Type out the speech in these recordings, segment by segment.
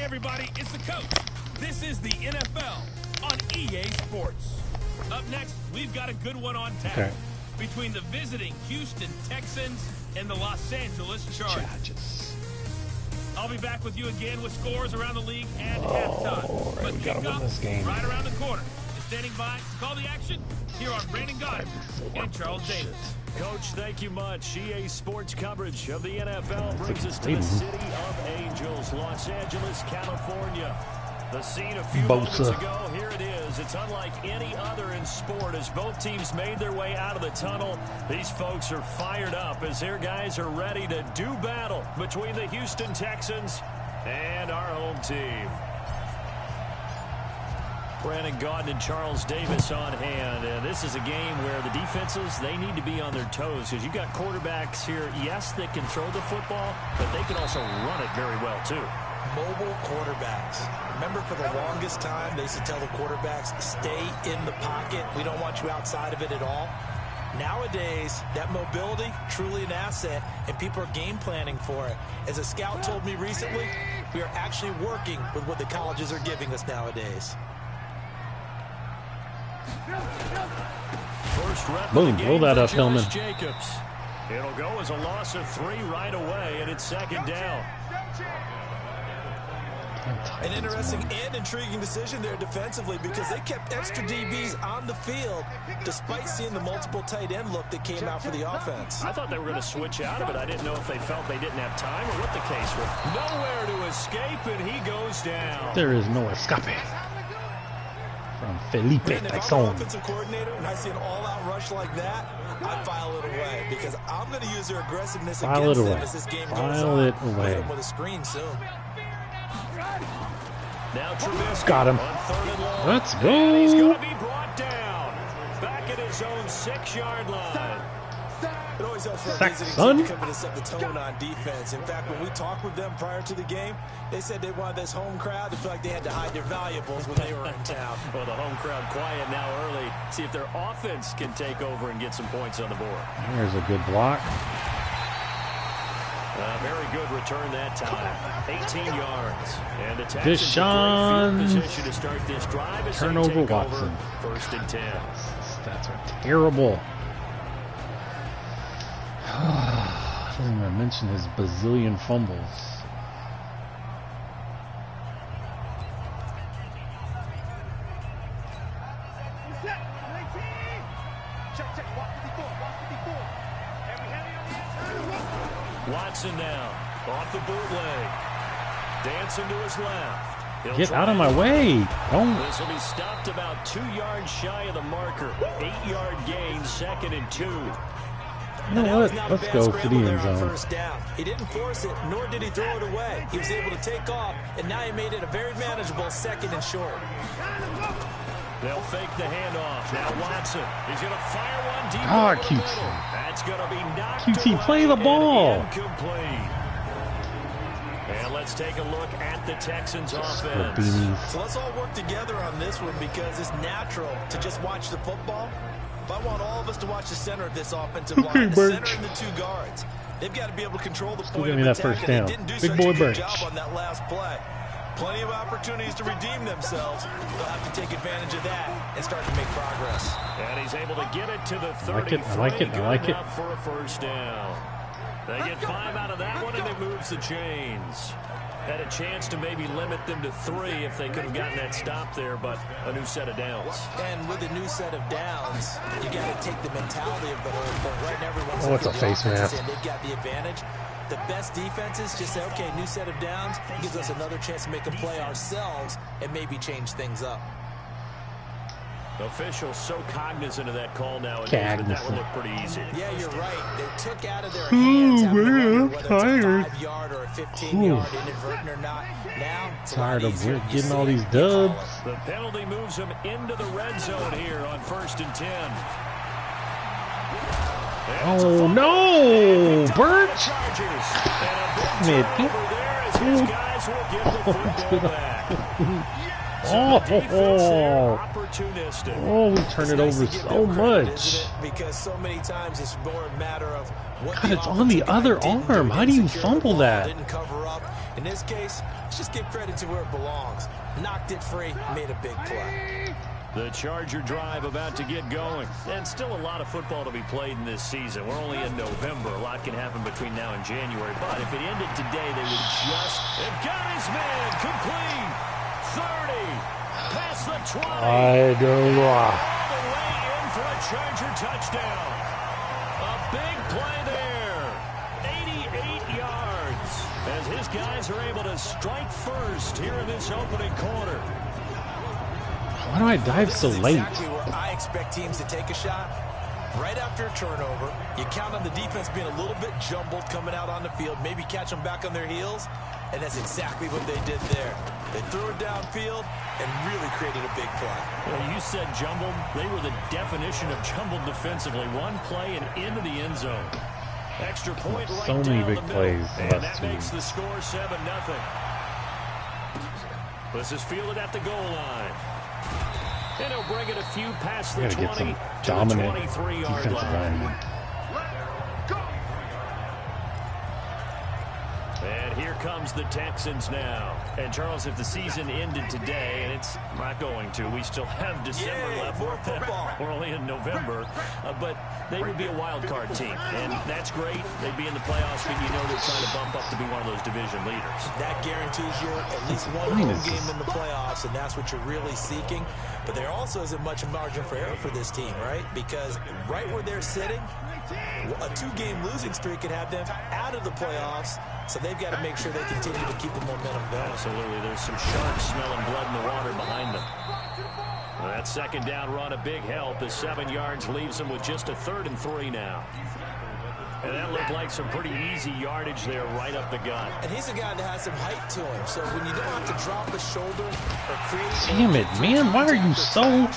Hey everybody, it's the coach. This is the NFL on EA Sports. Up next, we've got a good one on tap. Between the visiting Houston Texans and the Los Angeles Chargers. I'll be back with you again with scores around the league and halftime. But kickoff right around the corner. And standing by to call the action, here are Brandon Goddard and Charles Davis. Coach, thank you much. EA Sports coverage of the NFL brings us to the City of Angels, Los Angeles, California. The scene a few moments ago, here it is. It's unlike any other in sport as both teams made their way out of the tunnel. These folks are fired up as their guys are ready to do battle between the Houston Texans and our home team. Brandon Gaudin and Charles Davis on hand. And this is a game where the defenses, they need to be on their toes because you've got quarterbacks here, yes, that can throw the football, but they can also run it very well, too. Mobile quarterbacks. Remember, for the longest time, they used to tell the quarterbacks, stay in the pocket. We don't want you outside of it at all. Nowadays, that mobility, truly an asset, and people are game planning for it. As a scout told me recently, we are actually working with what the colleges are giving us nowadays. First rep boom, roll that up, Hillman. Jacobs. It'll go as a loss of 3 right away, and it's second down. An interesting and intriguing decision there defensively because they kept extra DBs on the field despite seeing the multiple tight end look that came out for the offense. I thought they were going to switch out of it. I didn't know if they felt they didn't have time or what the case was. Nowhere to escape, and he goes down. There is no escaping from Felipe Tyson. If I'm an offensive coordinator and I see an all-out rush like that, I file it away because I'm going to use their aggressiveness against them as this game goes on. Hit them with a screen soon. Now Trubisky got him. On 3rd and long. Let's go. And he's going to be brought down. Back at his own 6-yard line. It always helps for a visiting team to come in and set the tone on defense. In fact, when we talked with them prior to the game, they said they wanted this home crowd to feel like they had to hide their valuables when they were in town. Well, the home crowd quiet now early. See if their offense can take over and get some points on the board. There's a good block. Very good return that time. 18 yards. And the Deshaun. Position to start this drive as Turnover Watson. 1st and 10. Stats are terrible. I didn't even mention his bazillion fumbles. Watson now off the bootleg. Dancing to his left. Get out of my way. Don't. This will be stopped about 2 yards shy of the marker. 8-yard gain, 2nd and 2. You know what? Let's go for the end zone. First down. He didn't force it, nor did he throw it away. He was able to take off, and now he made it a very manageable 2nd and short. They'll fake the handoff. Now Watson. He's going to fire one deep. Ah, QT. That's going to be knocked QT, play the ball. Incomplete. And let's take a look at the Texans offense. So let's all work together on this one because it's natural to just watch the football. But I want all of us to watch the center of this offensive line, the center and the 2 guards. They've got to be able to control the point of attack, and they didn't do such a good job on that last play. Plenty of opportunities to redeem themselves. They'll have to take advantage of that and start to make progress. And he's able to get it to the 30. I like it. For a first down. They get 5 out of that one, and it moves the chains. Had a chance to maybe limit them to 3 if they could have gotten that stop there, but a new set of downs. And with a new set of downs, you got to take the mentality of the whole thing. Right now, everyone's it's a face mask. And they've got the advantage. The best defenses just say, okay, new set of downs. It gives us another chance to make a play ourselves and maybe change things up. Officials so cognizant of that call nowadays that that would look pretty easy. Yeah, you're right. They took out of their hands having to wonder whether it's a 5-yard or a 15-yard inadvertent or not. Now it's tired of getting all these dubs. The penalty moves them into the red zone here on 1st and 10. Oh no, Birch! We turn it over so much. Because so many times it's more a matter of what God, it's on the other arm. How do you fumble that? Didn't cover up. In this case, let's just give credit to where it belongs. Knocked it free, made a big play. The Charger drive about to get going. And still a lot of football to be played in this season. We're only in November. A lot can happen between now and January. But if it ended today, they would just... They've got his man complete. 30. Past the 20. I don't know. All the way in for a Charger touchdown. A big play there. 88 yards. As his guys are able to strike first here in this opening quarter. Why do I dive so late? Exactly where I expect teams to take a shot. Right after a turnover, you count on the defense being a little bit jumbled coming out on the field, maybe catch them back on their heels, and that's exactly what they did there. They threw it downfield and really created a big play. Well, you said jumbled. They were the definition of jumbled defensively. One play and into the end zone. Extra point right so many big plays. And that makes the score 7-0. This is fielded at the goal line. And he'll bring it a few past the 20 to the 23-yard line. And here comes the Texans now. And Charles, if the season ended today, and it's not going to, we still have December left. We're only in November, but they would be a wild card team, and that's great. They'd be in the playoffs, but you know they're trying to bump up to be one of those division leaders. That guarantees you at least one home game in the playoffs, and that's what you're really seeking. But there also isn't much margin for error for this team, right? Because right where they're sitting, a 2-game losing streak could have them out of the playoffs, so they've got to make sure they continue to keep the momentum going. Absolutely. There's some sharks smelling blood in the water behind them. Well, that second down run, a big help as 7 yards leaves them with just a 3rd and 3 now. And that looked like some pretty easy yardage there right up the gut. And he's a guy that has some height to him, so when you don't have to drop a shoulder or create... Damn it, man. Why are you so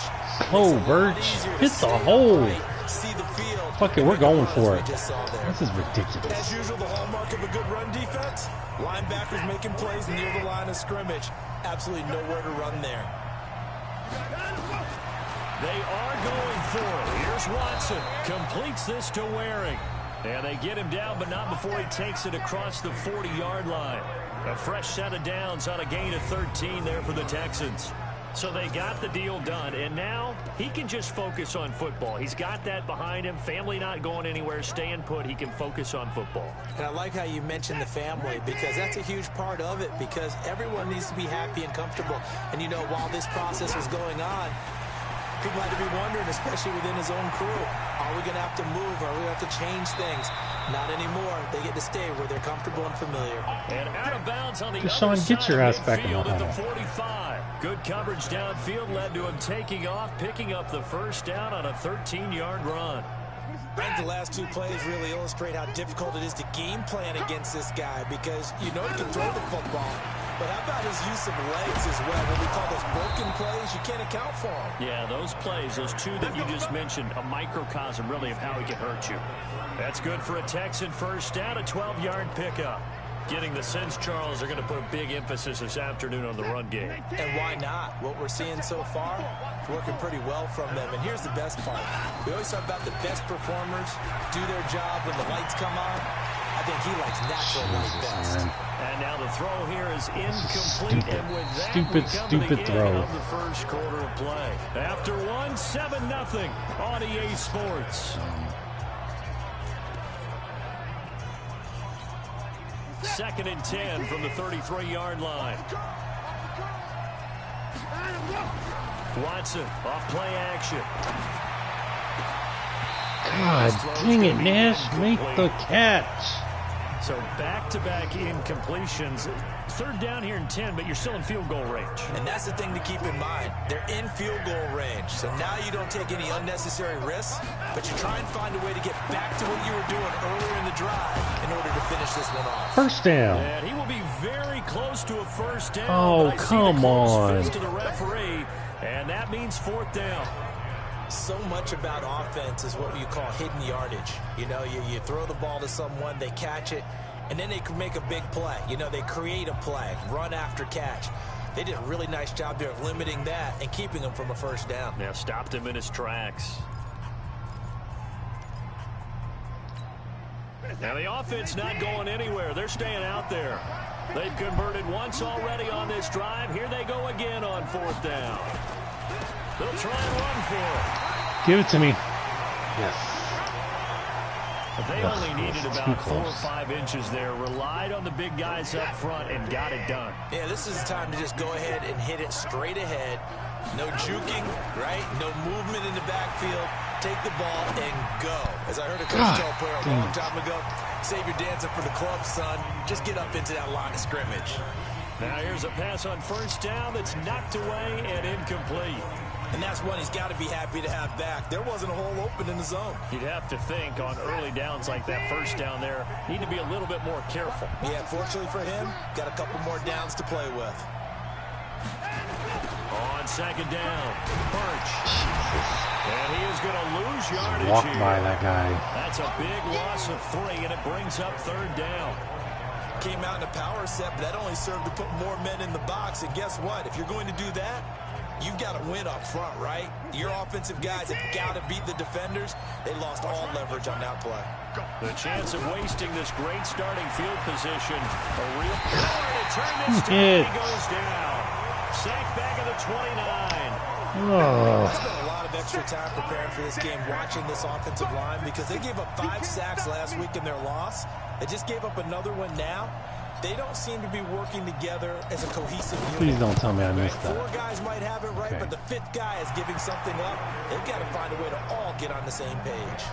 slow, Birch? Hit the hole. See the field. Fuck it, we're going for it. This is ridiculous. As usual, the hallmark of a good run defense, linebackers making plays near the line of scrimmage. Absolutely nowhere to run there. They are going for it. Here's Watson. Completes this to Waring. And they get him down, but not before he takes it across the 40-yard line. A fresh set of downs on a gain of 13 there for the Texans. So they got the deal done, and now he can just focus on football. He's got that behind him. Family not going anywhere, staying put. He can focus on football. And I like how you mentioned the family, because that's a huge part of it, because everyone needs to be happy and comfortable. And, you know, while this process was going on, people had to be wondering, especially within his own crew, are we going to have to move? Are we going to have to change things? Not anymore. They get to stay where they're comfortable and familiar. And out of bounds on the Deshaun, get your ass back in the at the huddle. 45. Good coverage downfield led to him taking off, picking up the first down on a 13-yard run. I think the last 2 plays really illustrate how difficult it is to game plan against this guy, because you know he can throw the football, but how about his use of legs as well? What we call those broken plays, you can't account for them. Yeah, those plays, those 2 that you just mentioned, a microcosm really of how he can hurt you. That's good for a Texan first down, a 12-yard pickup. Getting the sense, Charles, they're going to put a big emphasis this afternoon on the run game. And why not? What we're seeing so far is working pretty well from them. And here's the best part. We always talk about the best performers do their job when the lights come on. I think he likes natural light best. And now the throw here is incomplete. And with that, stupid throw. Of the first quarter of play. After 7-0 on EA Sports. Second and 10 from the 33-yard line. Watson off play action. God dang it, Nash. Make the catch. So back-to-back incompletions. 3rd down here and 10, but you're still in field goal range. And that's the thing to keep in mind. They're in field goal range. So now you don't take any unnecessary risks, but you try and find a way to get back to what you were doing earlier in the drive in order to finish this one off. First down. And he will be very close to a first down. Oh, come on. To the referee, and that means 4th down. So much about offense is what you call hidden yardage. You know, you throw the ball to someone, they catch it, and then they can make a big play. You know, they create a play, run after catch. They did a really nice job there of limiting that and keeping him from a first down. Yeah, stopped him in his tracks. Now the offense not going anywhere. They're staying out there. They've converted once already on this drive. Here they go again on 4th down. They'll try and run for it. Give it to me. Yes. They only needed about 4 or 5 inches there. Relied on the big guys up front and got it done. Yeah, this is the time to just go ahead and hit it straight ahead. No juking, right? No movement in the backfield. Take the ball and go. As I heard a coach tell a player a long time ago, save your dancing for the club, son. Just get up into that line of scrimmage. Now here's a pass on 1st down that's knocked away and incomplete. And that's one he's got to be happy to have back. There wasn't a hole open in the zone. You'd have to think on early downs like that 1st down there, need to be a little bit more careful. Yeah, fortunately for him, got a couple more downs to play with. On 2nd down, Birch. And he is going to lose yardage Walk here. by that guy. That's a big loss of 3, and it brings up 3rd down. Came out in a power set, but that only served to put more men in the box. And guess what? If you're going to do that, you've got to win up front, right? Your offensive guys have got to beat the defenders. They lost all leverage on that play. The chance of wasting this great starting field position. A real power to turn this time. He goes down. Sacked back at the 29. Oh. I spent a lot of extra time preparing for this game, watching this offensive line, because they gave up 5 sacks last week in their loss. They just gave up another one now. They don't seem to be working together as a cohesive unit. Please don't tell me I missed that. 4 guys might have it right, but the 5th guy is giving something up. They've got to find a way to all get on the same page.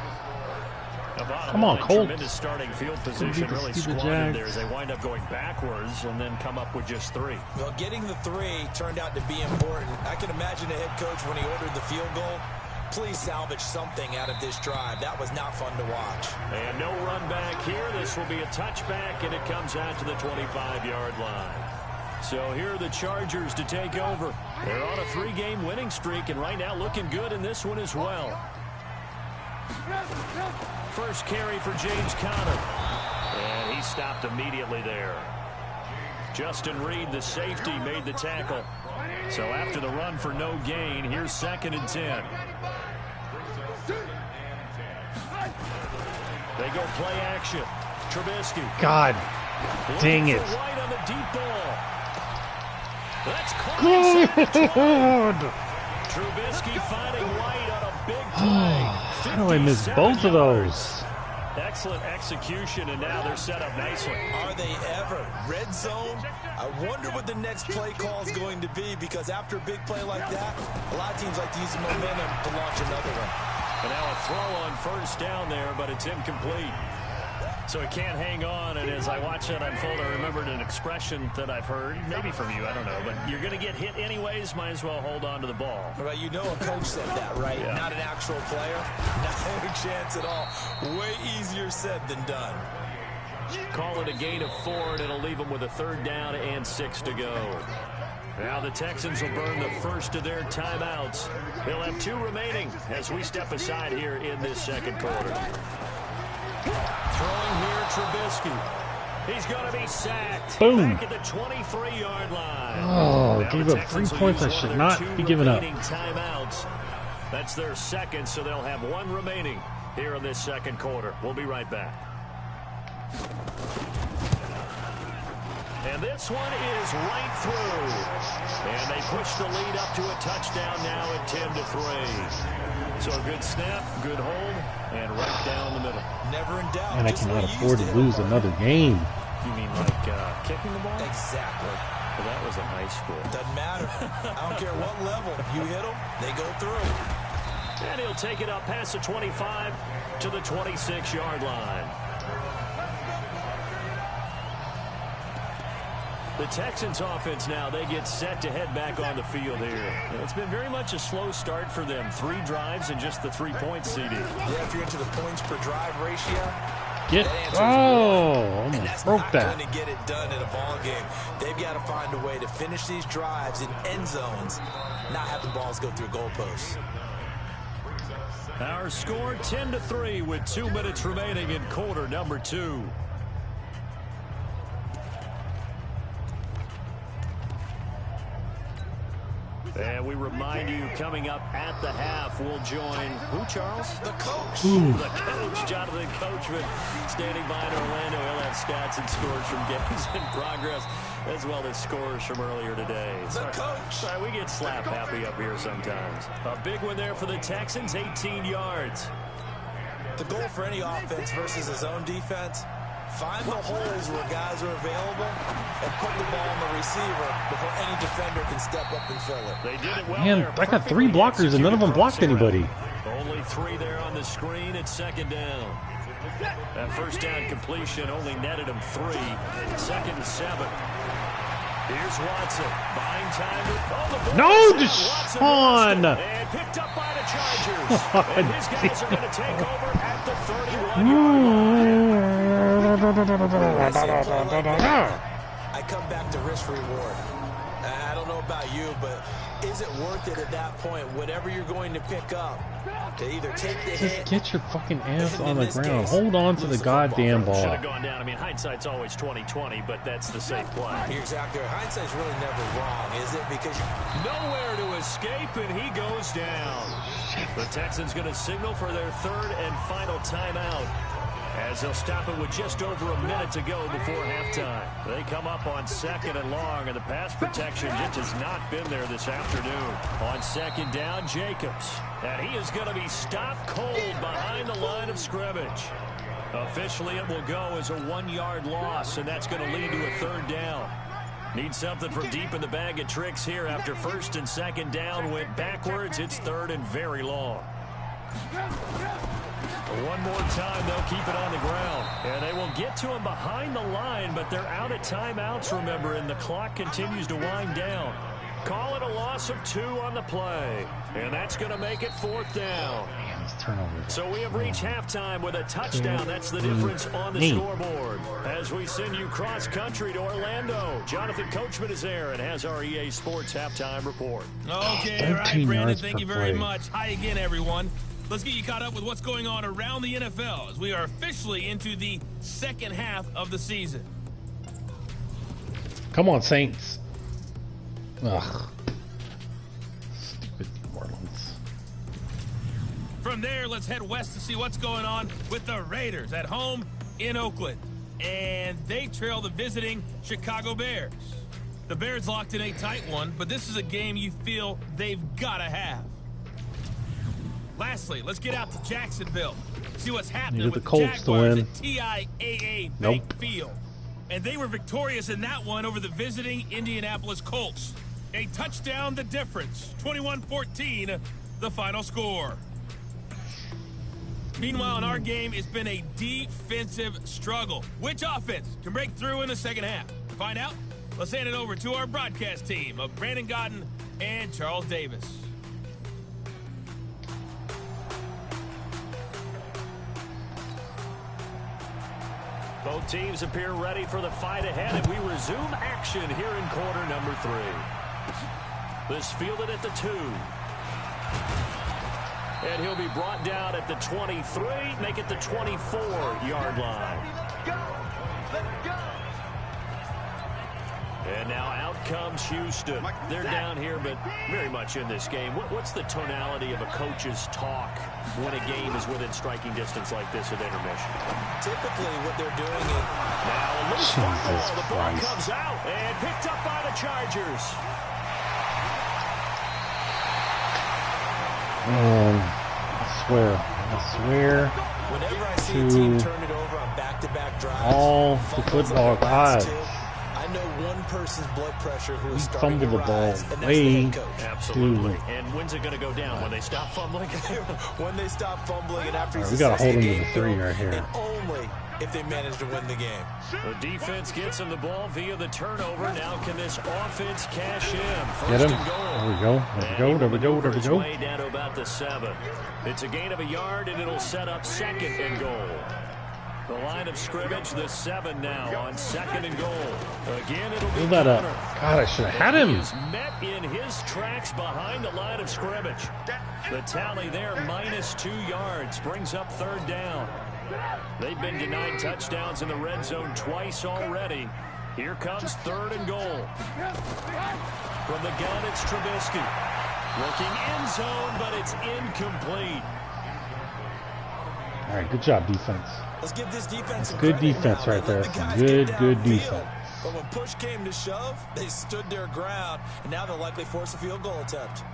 Come on, Colt. Tremendous starting field position, really squandered there as they wind up going backwards and then come up with just 3. Well, getting the 3 turned out to be important. I can imagine the head coach when he ordered the field goal. Please salvage something out of this drive. That was not fun to watch. And no run back here. This will be a touchback, and it comes out to the 25-yard line. So here are the Chargers to take over. They're on a 3-game winning streak, and right now looking good in this one as well. First carry for James Conner. And he stopped immediately there. Justin Reed, the safety, made the tackle. So after the run for no gain, here's 2nd and 10. They go play action. Trubisky. God dang it. White on the deep ball. That's caught. Trubisky finding White on a big play. How do I miss both of those? Excellent execution, and now they're set up nicely. Are they ever? Red zone? I wonder what the next play call is going to be, because after a big play like that, a lot of teams like to use the momentum to launch another one. And now a throw on 1st down there, but it's incomplete. So he can't hang on, and as I watch that unfold, I remembered an expression that I've heard, maybe from you, I don't know, but you're going to get hit anyways, might as well hold on to the ball. Well, you know a coach said that, right? Yeah. Not an actual player. Not a chance at all. Way easier said than done. Call it a gain of 4, and it'll leave them with a 3rd down and 6 to go. Now the Texans will burn the first of their timeouts. They'll have 2 remaining as we step aside here in this 2nd quarter. Throwing here, Trubisky. He's going to be sacked. Boom. Back at the 23-yard line. Oh, now gave up 3 points I should not be giving up. Timeouts. That's their 2nd, so they'll have 1 remaining here in this 2nd quarter. We'll be right back. And this one is right through. And they push the lead up to a touchdown now at 10-3. So a good snap, good hold, and right down the middle. Never in doubt. And I cannot afford to lose another game. You mean like kicking the ball? Exactly. Well, that was in high school. Doesn't matter. I don't care what level. You hit them, they go through. And he'll take it up past the 25 to the 26-yard line. The Texans offense now, they get set to head back on the field here. It's been very much a slow start for them. 3 drives and just the 3 points, CD. Yeah, if you're into the points per drive ratio. Almost broke that. That's not going to get it done in a ball game. They've got to find a way to finish these drives in end zones, not have the balls go through goalposts. Our score 10-3 with 2 minutes remaining in quarter number 2. And we remind you, coming up at the half, we'll join who, Charles? The coach. Ooh. The coach, Jonathan Coachman, standing by in Orlando. He'll have stats and scores from games in progress, as well as scores from earlier today. The coach. Sorry, we get slap happy up here sometimes. A big one there for the Texans, 18 yards. The goal for any offense versus his own defense, find the holes where guys are available and put the ball on the receiver before any defender can step up and fill it. They did it well. Man, I got 3 blockers and none of them blocked anybody. Only 3 there on the screen at second down. That first down completion only netted him 3. 2nd and 7. Here's Watson. Buying time. No, Deshaun! And picked up by the Chargers. And his guys are going to take over at the 31-yard line. I come back to risk reward. I don't know about you, but is it worth it at that point, whatever you're going to pick up, to either take the hit? Just get your fucking ass on the ground. Hold on to the goddamn ball. Should have gone down. I mean, hindsight's always 20/20, but that's the safe play. You're exactly right. Hindsight's really never wrong, is it? Because nowhere to escape, and he goes down. The Texans going to signal for their 3rd and final timeout, as they'll stop it with just over a minute to go before halftime. They come up on 2nd and long, and the pass protection just has not been there this afternoon. On 2nd down, Jacobs. And he is going to be stopped cold behind the line of scrimmage. Officially, it will go as a 1-yard loss, and that's going to lead to a 3rd down. Need something from deep in the bag of tricks here after 1st and 2nd down went backwards. It's 3rd and very long. One more time, they'll keep it on the ground. And they will get to him behind the line, but they're out of timeouts, remember, and the clock continues to wind down. Call it a loss of 2 on the play. And that's going to make it 4th down. Man, this turnover. So we have reached halftime with a touchdown. That's the difference on the scoreboard. As we send you cross-country to Orlando, Jonathan Coachman is there and has our EA Sports halftime report. Okay, all right, Brandon, thank you very much. Hi again, everyone. Let's get you caught up with what's going on around the NFL as we are officially into the 2nd half of the season. Come on, Saints. Ugh. Stupid New Orleans. From there, let's head west to see what's going on with the Raiders at home in Oakland. And they trail the visiting Chicago Bears. The Bears locked in a tight one, but this is a game you feel they've got to have. Lastly, let's get out to Jacksonville. See what's happening with the Jaguars at TIAA Bank Field. And they were victorious in that one over the visiting Indianapolis Colts. A touchdown the difference. 21-14, the final score. Meanwhile, in our game, it's been a defensive struggle. Which offense can break through in the 2nd half? To find out, let's hand it over to our broadcast team of Brandon Godden and Charles Davis. Both teams appear ready for the fight ahead, and we resume action here in quarter number 3. This fielded at the 2. And he'll be brought down at the 23, make it the 24-yard line. And now out comes Houston. They're down here, but very much in this game. What's the tonality of a coach's talk when a game is within striking distance like this at intermission? Typically what they're doing is... Now a loose football. The ball comes out and picked up by the Chargers. I swear. Whenever I see a team turn it over on back-to-back drives, all the football guys. I know one person's blood pressure who is We starting to fumble the ball rise, and that's the way head coach. Absolutely. And when's it going to go down? When they stop fumbling? When they stop fumbling and after We got to hold them to the 3 right here. and only if they manage to win the game. The defense gets him the ball via the turnover. Now can this offense cash in? Get First him. and goal. There we go. There we go. Way down to about the 7. It's a gain of a yard, and it'll set up 2nd and goal. The line of scrimmage, the 7 now on 2nd and goal. Again, it'll be Pull that up. God, I should have had him. He is met in his tracks behind the line of scrimmage. The tally there, -2 yards, brings up 3rd down. They've been denied touchdowns in the red zone twice already. Here comes 3rd and goal. From the gun, it's Trubisky. Looking end zone, but it's incomplete. All right, good job, defense. Let's give this defense some good credit defense now. right there. The guys Good get defense. downfield. But when push came to shove, they stood their ground, and now they'll likely force a field goal attempt.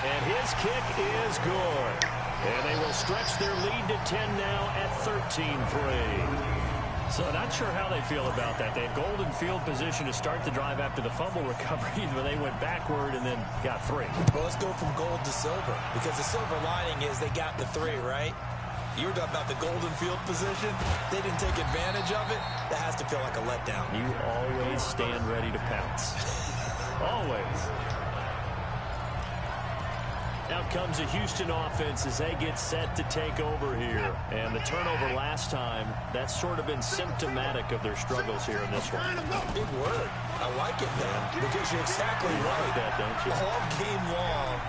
And his kick is good. And they will stretch their lead to 10 now at 13-3. So not sure how they feel about that. They had golden field position to start the drive after the fumble recovery, but they went backward and then got 3. Well, let's go from gold to silver, because the silver lining is they got the 3, right? You were talking about the golden field position. They didn't take advantage of it. That has to feel like a letdown. You always stand ready to pounce. Always. Out comes a Houston offense as they get set to take over here. And the turnover last time, that's sort of been symptomatic of their struggles here in this one. Big word. I like it, though, because you're exactly right. That, don't you? All game long,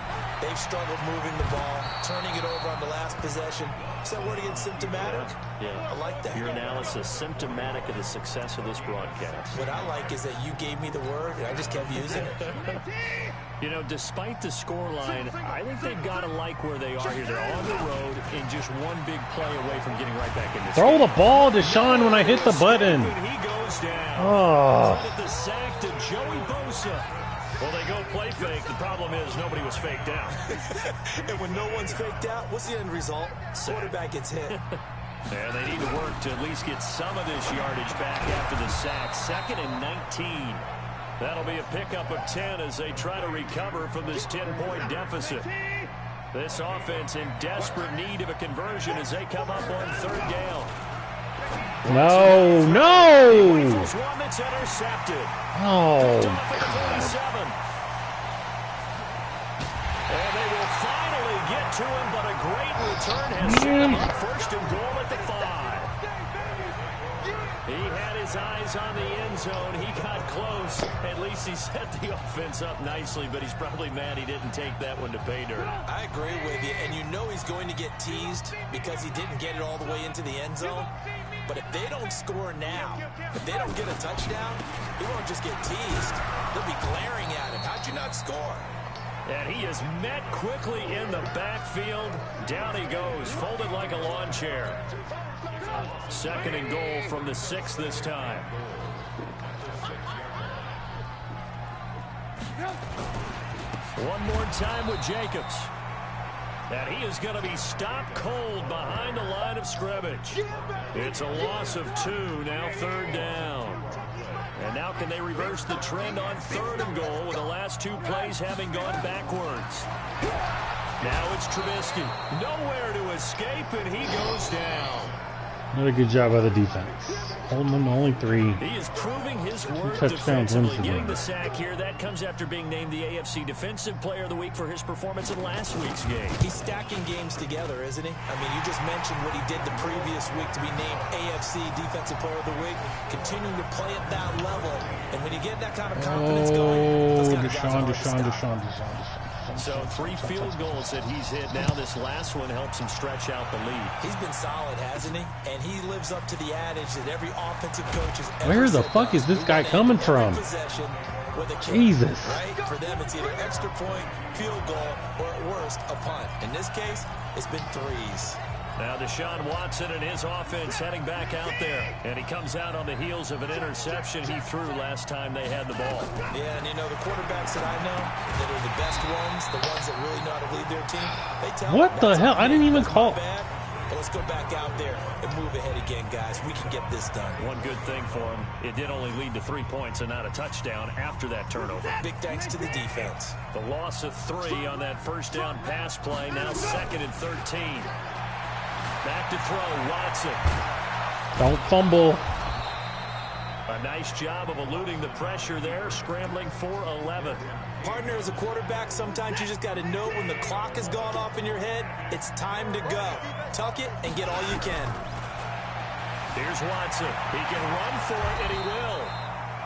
they've struggled moving the ball, turning it over on the last possession. So what again, symptomatic? Yeah. I like that. Your analysis, symptomatic of the success of this broadcast. What I like is that you gave me the word, and I just kept using it. You know, despite the scoreline, I think they've got to like where they are here. They're on the road and just one big play away from getting right back in this Throw game. the ball to Deshaun when I hit the button. He goes down. Oh. The sack to Joey Bosa. Well, they go play fake. The problem is nobody was faked out. And when no one's faked out, what's the end result? Quarterback gets hit. And they need to work to at least get some of this yardage back after the sack. 2nd and 19. That'll be a pickup of 10 as they try to recover from this 10-point deficit. This offense in desperate need of a conversion as they come up on 3rd down. No, no! First one that's intercepted. Oh, God. And they will finally get to him, but a great return has set him up 1st and goal at the 5. He had his eyes on the end zone. He got close. At least he set the offense up nicely, but he's probably mad he didn't take that one to pay dirt. I agree with you, and you know he's going to get teased because he didn't get it all the way into the end zone. But if they don't score now, if they don't get a touchdown, he won't just get teased. They'll be glaring at him. How'd you not score? And he is met quickly in the backfield. Down he goes, folded like a lawn chair. 2nd and goal from the 6 this time. One more time with Jacobs. And he is going to be stopped cold behind the line of scrimmage. It's a loss of 2, now 3rd down. And now can they reverse the trend on 3rd and goal with the last 2 plays having gone backwards? Now it's Trubisky. Nowhere to escape, and he goes down. Another good job by the defense. Holding them to only 3. He is proving his worth touchdowns defensively. wins the Getting game. the sack here, that comes after being named the AFC Defensive Player of the Week for his performance in last week's game. He's stacking games together, isn't he? I mean, you just mentioned what he did the previous week to be named AFC Defensive Player of the Week, continuing to play at that level. And when you get that kind of confidence going, those kind of guys are hard to stop. So 3 field goals that he's hit now. This last one helps him stretch out the lead. He's been solid, hasn't he? And he lives up to the adage that every offensive coach has ever Where the said fuck is this guy coming from? Jesus. Right? For them, it's either extra point, field goal, or at worst, a punt. In this case, it's been 3s. Now Deshaun Watson and his offense heading back out there. And he comes out on the heels of an interception he threw last time they had the ball. Yeah, and you know, the quarterbacks that I know that are the best ones, the ones that really know how to lead their team, they tell What the hell? I didn't even call. Bad, but let's go back out there and move ahead again, guys. We can get this done. One good thing for him, it did only lead to 3 points and not a touchdown after that turnover. Big thanks to the defense. The loss of 3 on that 1st down pass play, now 2nd and 13. Back to throw, Watson. Don't fumble. A nice job of eluding the pressure there, scrambling for 11. Partner, as a quarterback, sometimes you just got to know when the clock has gone off in your head, it's time to go. Tuck it and get all you can. Here's Watson. He can run for it, and he will.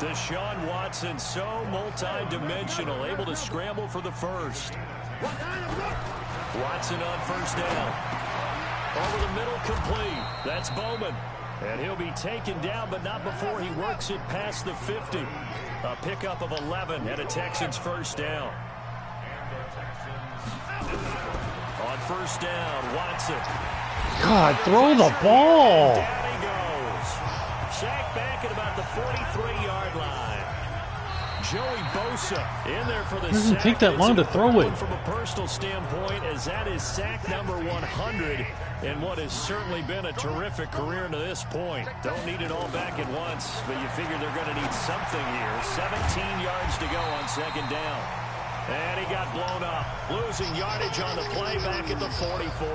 Deshaun Watson, so multi-dimensional, able to scramble for the 1st. Watson on 1st down. Over the middle, complete. That's Bowman. And he'll be taken down, but not before he works it past the 50. A pickup of 11 and a Texans first down. On first down, Watson. God, throw the ball. Down he goes. Sacked back at about the 43-yard line. Joey Bosa in there for the sack. It doesn't take that long to throw it. From a personal standpoint, as that is sack number 100 in what has certainly been a terrific career to this point. Don't need it all back at once, but you figure they're going to need something here. 17 yards to go on second down. And he got blown up, losing yardage on the play back at the 44.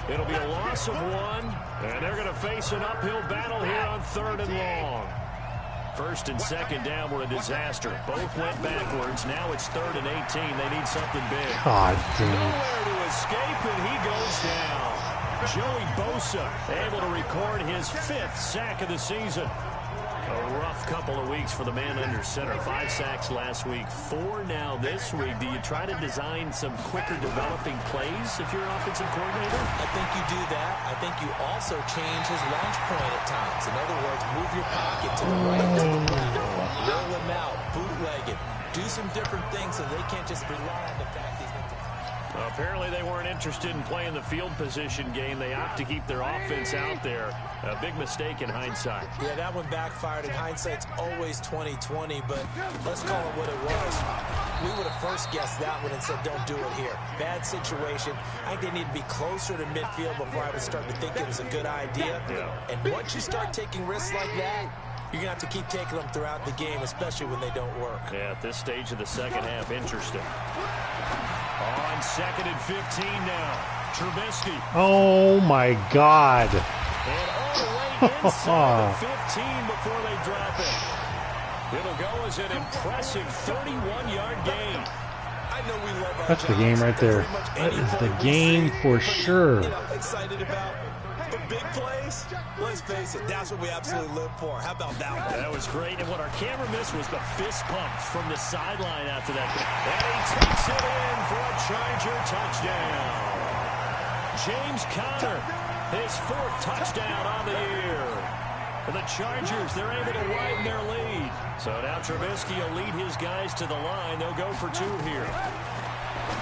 It'll be a loss of 1, and they're going to face an uphill battle here on 3rd and long. First and second down were a disaster. Both went backwards. Now it's 3rd and 18. They need something big. God damn. Nowhere to escape, and he goes down. Joey Bosa able to record his 5th sack of the season. A rough couple of weeks for the man under center. 5 sacks last week, 4 now this week. Do you try to design some quicker developing plays if you're an offensive coordinator? I think you do that. I think you also change his launch point at times. In other words, move your pocket to the right, to the left, roll him out, bootleg it. Do some different things so they can't just rely on the fact he's going to... Apparently they weren't interested in playing the field position game. They opt to keep their offense out there. A big mistake in hindsight. Yeah, that one backfired. In hindsight's always 20/20, but let's call it what it was. We would have first guessed that one and said, don't do it here. Bad situation. I think they need to be closer to midfield before I would start to think it was a good idea. Yeah. And once you start taking risks like that, you're going to have to keep taking them throughout the game, especially when they don't work. Yeah, at this stage of the second half, interesting. On 2nd and 15 now, Trubisky. Oh, my God. And all the way inside the 15 before they drop it. It'll go as an impressive 31-yard gain. I know we love our That's the game right there. That is the game for sure. You know, excited about the big plays. Let's face it, that's what we absolutely live for. How about that one? That was great. And what our camera missed was the fist pumps from the sideline after that. And he takes it in for a Charger touchdown. James Conner, his 4th touchdown on the year. And the Chargers, they're able to widen their lead. So now Trubisky will lead his guys to the line. They'll go for 2 here.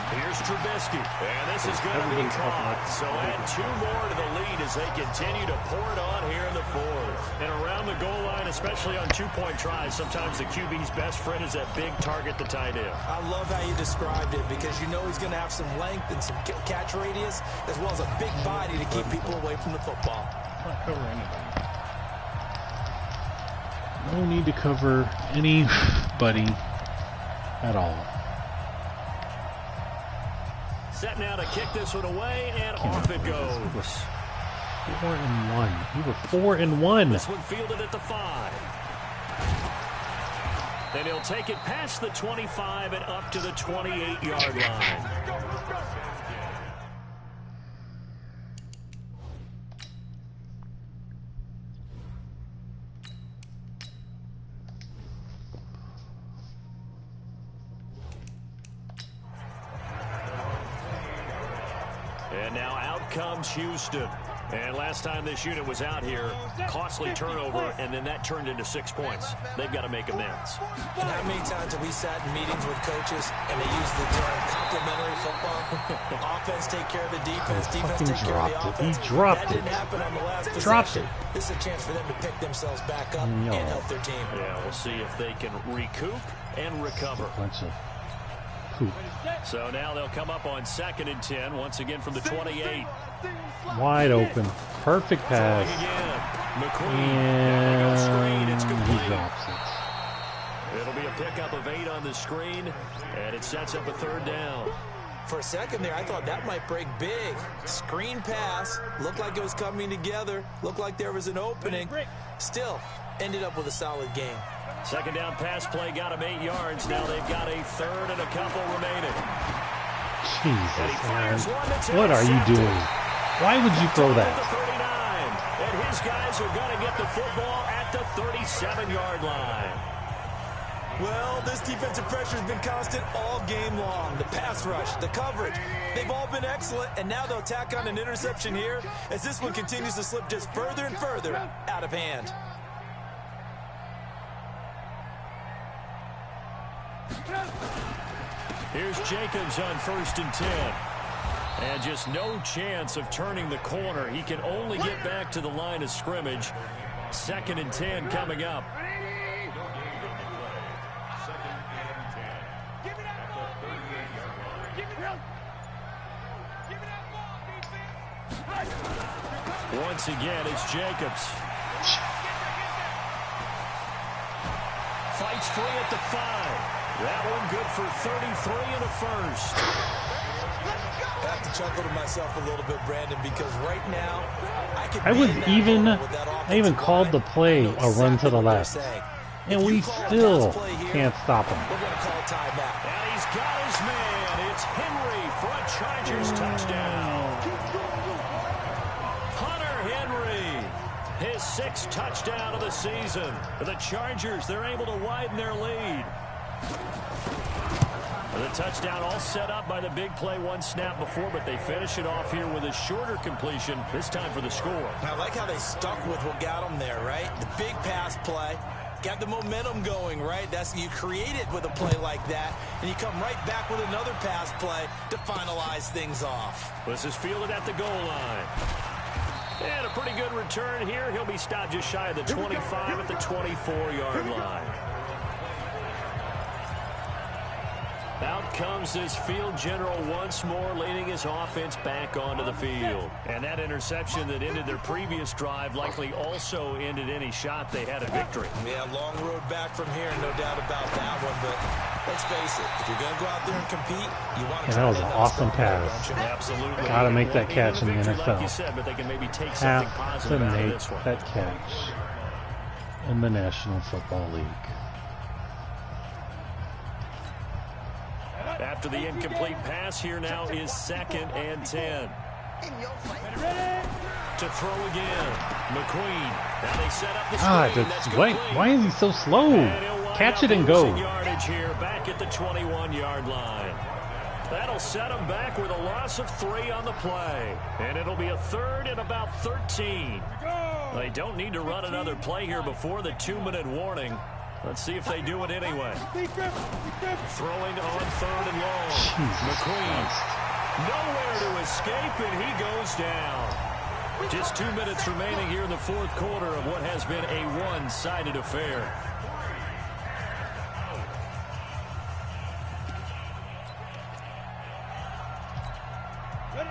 Here's Trubisky, and this is going to be caught. So add 2 more to the lead as they continue to pour it on here in the 4th. And around the goal line, especially on 2-point tries, sometimes the QB's best friend is that big target, the tight end. I love how you described it because you know he's going to have some length and some catch radius as well as a big body to keep people away from the football. No need to cover anybody at all. Set now to kick this one away, and off it goes. 4-1. You were 4-1. This one fielded at the 5. And he'll take it past the 25 and up to the 28-yard line. And now out comes Houston. And last time this unit was out here, costly turnover, and then that turned into 6 points. They've got to make amends. And how many times have we sat in meetings with coaches and they use the term complementary football? Offense take care of the defense, defense take care of the offense. He dropped that it. Didn't happen on the last possession. Dropped it. This is a chance for them to pick themselves back up and help their team. Yeah, we'll see if they can recoup and recover. So now they'll come up on 2nd and 10, once again from the 28. Wide open. Perfect pass. And he drops it. It'll be a pickup of 8 on the screen, and it sets up a 3rd down. For a second there, I thought that might break big. Screen pass. Looked like it was coming together. Looked like there was an opening. Still, ended up with a solid game. Second down pass play got him 8 yards. Now they've got a 3rd and a couple remaining. Jesus, man. What are you doing? Why would you throw that? And his guys are going to get the football at the 37-yard line. Well, this defensive pressure has been constant all game long. The pass rush, the coverage, they've all been excellent, and now they'll tack on an interception here as this one continues to slip just further and further out of hand. Here's Jacobs on 1st and 10. And just no chance of turning the corner. He can only get back to the line of scrimmage. 2nd and 10 coming up. Once again, it's Jacobs. Fights free at the 5. That one good for 33 and a first. I have to chuckle to myself a little bit, Brandon, because right now I even called the play a run to the left, and we still can't stop him. We're going to call timeout. And he's got his man. It's Henry for a Chargers touchdown. Hunter Henry, his 6th touchdown of the season. For the Chargers, they're able to widen their lead. The touchdown all set up by the big play one snap before, but they finish it off here with a shorter completion, this time for the score. I like how they stuck with what got them there, right? The big pass play, got the momentum going, right? You create it with a play like that, and you come right back with another pass play to finalize things off. This is fielded at the goal line. And a pretty good return here. He'll be stopped just shy of the 25 at the 24-yard line. Out comes this field general once more, leading his offense back onto the field. And that interception that ended their previous drive likely also ended any shot they had at victory. Yeah, long road back from here, no doubt about that one. But let's face it, if you're going to go out there and compete, you want to that was an awesome pass. Absolutely. Got to make that catch in the NFL. Like you said, but they can maybe take something positive out of this one. That catch in the National Football League. After the incomplete pass, here now is 2nd and 10. To throw again. McQueen. Now they set up the screen. Why is he so slow? Catch it and go. Yardage here back at the 21-yard line. That'll set them back with a loss of 3 on the play. And it'll be a 3rd and about 13. They don't need to run another play here before the 2-minute warning. Let's see if they do it anyway. Throwing on 3rd and long. McQueen. Nowhere to escape, and he goes down. Just 2 minutes remaining here in the 4th quarter of what has been a one-sided affair.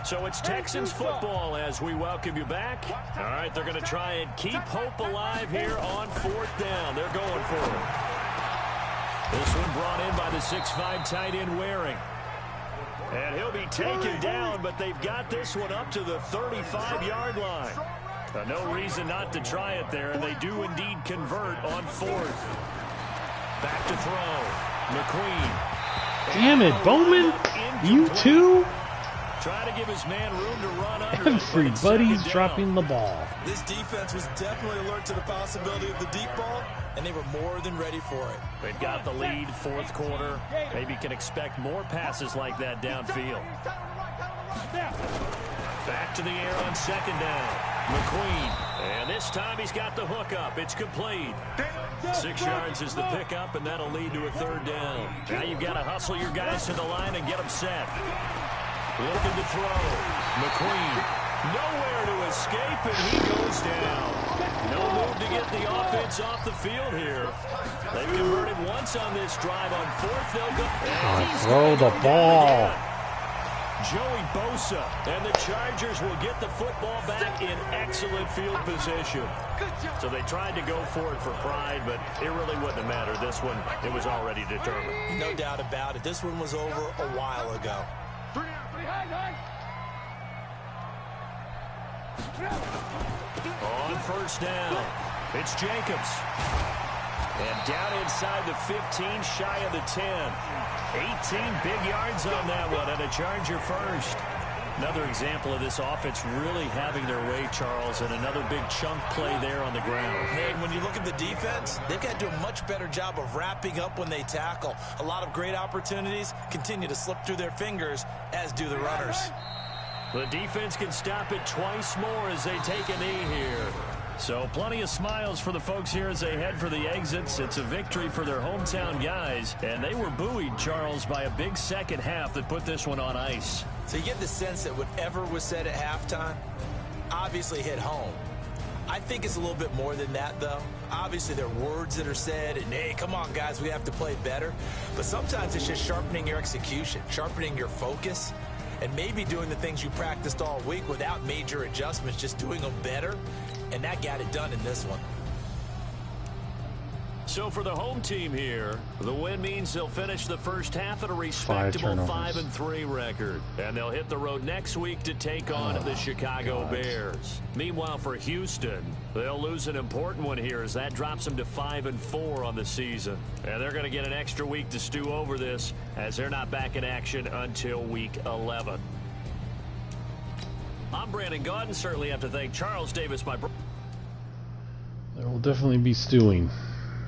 So it's Texans football as we welcome you back. All right, they're going to try and keep hope alive here on 4th down. They're going for it. This one brought in by the 6'5" tight end Waring. And he'll be taken down, but they've got this one up to the 35-yard line. No reason not to try it there, and they do indeed convert on 4th. Back to throw. McQueen. Damn it, Bowman. You too? Try to give his man room to run under. Everybody's dropping the ball. This defense was definitely alert to the possibility of the deep ball, and they were more than ready for it. They've got the lead, 4th quarter. Maybe can expect more passes like that downfield. Back to the air on 2nd down. McQueen. And this time he's got the hook up. It's complete. 6 yards is the pickup, and that'll lead to a 3rd down. Now you've got to hustle your guys to the line and get them set. Looking to throw. McQueen. Nowhere to escape, and he goes down. No move to get the offense off the field here. They've converted once on this drive. On 4th, they'll go. Throw the ball. Joey Bosa, and the Chargers will get the football back in excellent field position. So they tried to go for it for pride, but it really wouldn't have mattered. This one, it was already determined. No doubt about it. This one was over a while ago. On 1st down, it's Jacobs. And down inside the 15, shy of the 10. 18 big yards on that one, and a Charger first. Another example of this offense really having their way, Charles, and another big chunk play there on the ground. And when you look at the defense, they've got to do a much better job of wrapping up when they tackle. A lot of great opportunities continue to slip through their fingers, as do the runners. The defense can stop it twice more as they take a knee here. So plenty of smiles for the folks here as they head for the exits. It's a victory for their hometown guys, and they were buoyed, Charles, by a big second half that put this one on ice. So you get the sense that whatever was said at halftime obviously hit home. I think it's a little bit more than that, though. Obviously, there are words that are said, and, hey, come on, guys, we have to play better. But sometimes it's just sharpening your execution, sharpening your focus, and maybe doing the things you practiced all week without major adjustments, just doing them better. And that got it done in this one. So for the home team here, the win means they'll finish the first half at a respectable 5-3 record. And they'll hit the road next week to take on the Chicago Bears. Meanwhile, for Houston, they'll lose an important one here as that drops them to 5-4 on the season. And they're going to get an extra week to stew over this as they're not back in action until week 11. I'm Brandon Gaudin. Certainly have to thank Charles Davis, my brother. There will definitely be stewing.